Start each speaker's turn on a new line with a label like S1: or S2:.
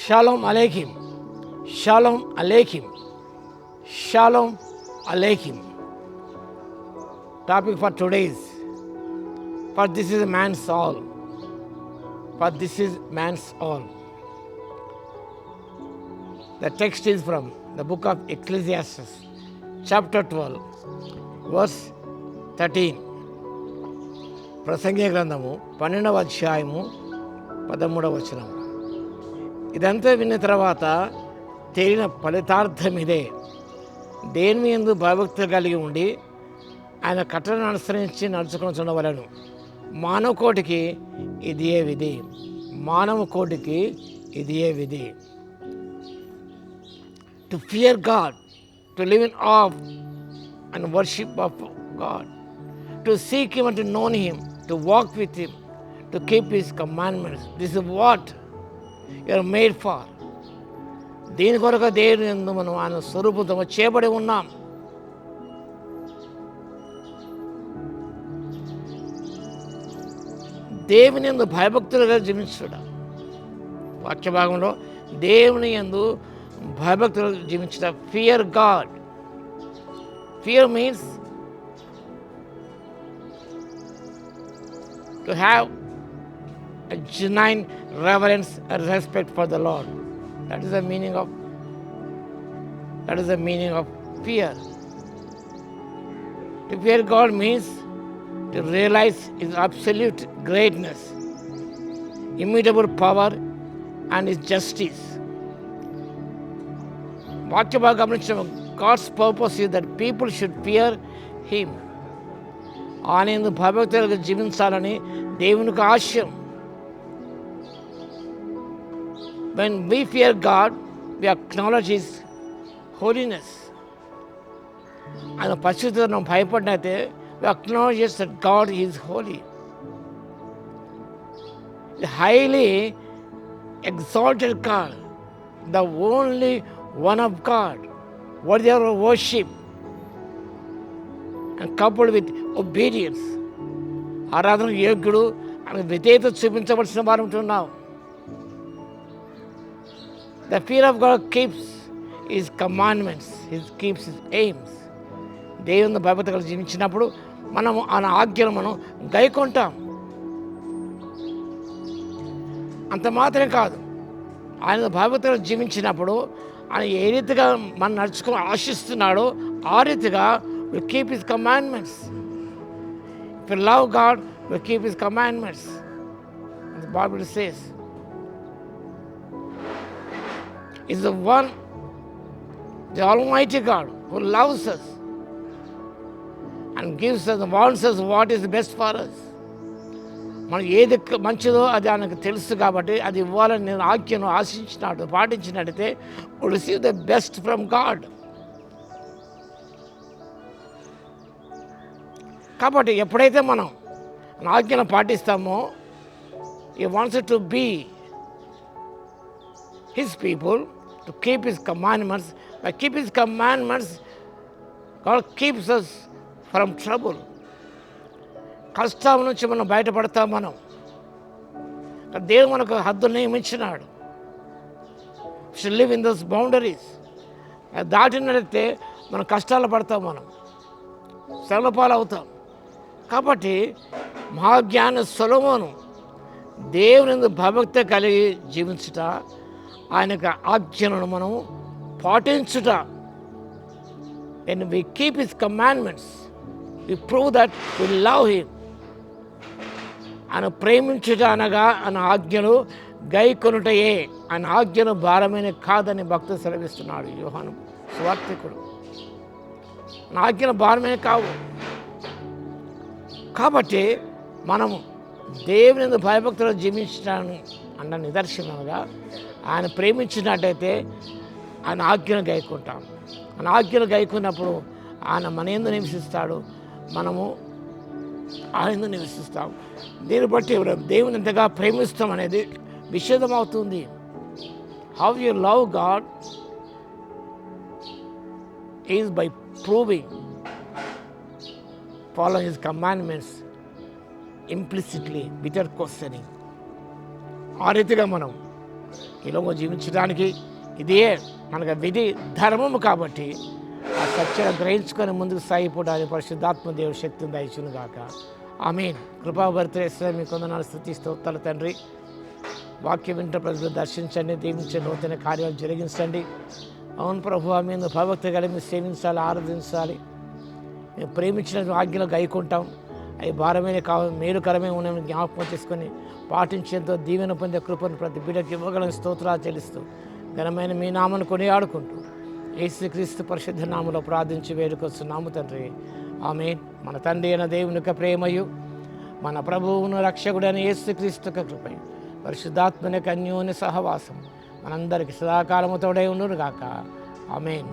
S1: Shalom Aleichem. Shalom Aleichem. Shalom Aleichem. Topic for today is, for this is man's all. For this is man's all. The text is from the book of Ecclesiastes, chapter 12, verse 13. ప్రసంగి గ్రంథము 12వ అధ్యాయము 13వ వచనం. ఇదంతా విన్న తర్వాత తేలిన ఫలితార్థం ఇదే: దేని యందు భయభక్తులు కలిగి ఉండి ఆయన కట్టలను అనుసరించి నడుచుకొని చూడవలను. మానవ కోటికి ఇదియే విధి. మానవ కోటికి ఇదియే విధి. To fear God, to live in awe and worship of God, to seek him and to know him, to walk with him, to keep his commandments. This is what you are made for. దీని కొరకు దేవుని యందు మనం ఆయన స్వరూపంతో చేయబడి ఉన్నాం. దేవుని యందు భయభక్తులుగా జీవించుట. వాక్య భాగంలో దేవుని యందు భయభక్తులు జీవించుట. Fear God. Fear means to have a genuine reverence and respect for the Lord. That is the meaning of fear. To fear God means to realize His absolute greatness, immutable power and His justice. వాక్య బాగా గమనించిన God's purpose is that people should fear Him. ఆయన భయభక్తులుగా జీవించాలని దేవునికి ఆశయం. When we fear God, we acknowledge His holiness. ఆయన పరిశుద్ధతను భయపడినైతే we acknowledge that God is holy. The highly exalted God, the only one of God, worthy of worship and coupled with obedience. ఆరాధనకు యోగ్యుడు అని విధేయత చూపించవలసిన వారు ఉంటున్నాం. The fear of God keeps His commandments, keeps His aims. దేవుని భయభక్తులు జీవించినప్పుడు మనము ఆయన ఆజ్ఞను మనం గైకొంటాం. అంత మాత్రమే కాదు, ఆయన భయభక్తులు జీవించినప్పుడు ఆయన ఏ రీతిగా మనం నడుచుకొని ఆశిస్తున్నాడో ఆ రీతిగా will keep his commandments. If you love God, will keep his commandments. The Bible says is the one, the Almighty God, who loves us and gives us and wants us what is best for us. మనం ఏది మంచిదో అది ఆయనకు తెలుసు కాబట్టి అది ఇవ్వాలని నేను ఆజ్ఞను ఆశించినట్టు పాటించినట్టయితే receive the best from God. కాబట్టి ఎప్పుడైతే మనం ఆజ్ఞను పాటిస్తామో, He wants us to be His people, to keep His commandments. By keep His commandments, God keeps us from trouble. కష్టం నుంచి మనం బయటపడతాం. మనం దేవుడు మనకు హద్దు నియమించినాడు. Should live in those boundaries. దాటినట్లయితే మనం కష్టాలు పడతాం, మనం శ్రమల పాలవుతాం. కాబట్టి మహాజ్ఞాని సొలొమోను దేవుని భయభక్తి కలిగి జీవించుట, ఆయనకు ఆజ్ఞలను మనం పాటించుట. And we keep His commandments, we prove that we love Him. ఆయన ప్రేమించుట అనగా ఆయన ఆజ్ఞలు గైకొనుటయే. ఆయన ఆజ్ఞను భారమైన కాదని భక్తులు సెలవిస్తున్నాడు యోహాను సువార్తికుడు. నా ఆజ్ఞలు భారమైన కావు. కాబట్టి మనము దేవుని భయభక్తులు జీవించడాన్ని అన్న నిదర్శనంగా ఆయన ప్రేమించినట్టయితే ఆయన ఆజ్ఞను గైకుంటాం. ఆయన ఆజ్ఞను గైకున్నప్పుడు ఆయన మన యందు నివసిస్తాడు, మనము ఆయన యందు నివసిస్తాం. దీన్ని బట్టి దేవుని ఎంతగా ప్రేమిస్తాం అనేది విషేదం అవుతుంది. How you love God is by proving, following his commandments implicitly, without questioning. ఆ రీతిగా మనం ఈ లోకంలో జీవించడానికి ఇదే మనకు విధి ధర్మము కాబట్టి ఆ సత్యాన్ని గ్రహించుకొని ముందుకు సాగిపోవడానికి పరిశుద్ధాత్మ దేవుడు శక్తిని దయచును గాక. ఆమేన్. కృపాభరిత మీ కొందనాలు స్తుతిస్తూ తండ్రి, వాక్యం వింటే ప్రజలు దర్శించండి, దీవించండి, నూతన కార్యాలు జరిగించండి. అవును ప్రభు, మేము భయభక్తి కలిగి మీరు సేవించాలి, ఆరాధించాలి. మేము ప్రేమించిన ఆజ్ఞలు గైకుంటాం. అవి భారమైన మేలుకరమే ఉన్నామని జ్ఞాపకం చేసుకొని పాటించేంతో దీవెన పొందే కృపను ప్రతి బిడ్డకి ఇవ్వగలని స్తోత్రాలు చెల్లిస్తూ ఘనమైన మీ నామను కొనియాడుకుంటూ యేసుక్రీస్తు పరిశుద్ధ నామములో ప్రార్థించి వేడుకొస్తున్నాము తండ్రి. ఆమేన్. మన తండ్రి అయిన దేవుని యొక్క ప్రేమయు, మన ప్రభువును రక్షకుడైన యేసుక్రీస్తు యొక్క కృపయు, పరిశుద్ధాత్మని యొక్క అన్యోన్య సహవాసం మనందరికీ సదాకాలము తోడై ఉండును గాక. ఆమేన్.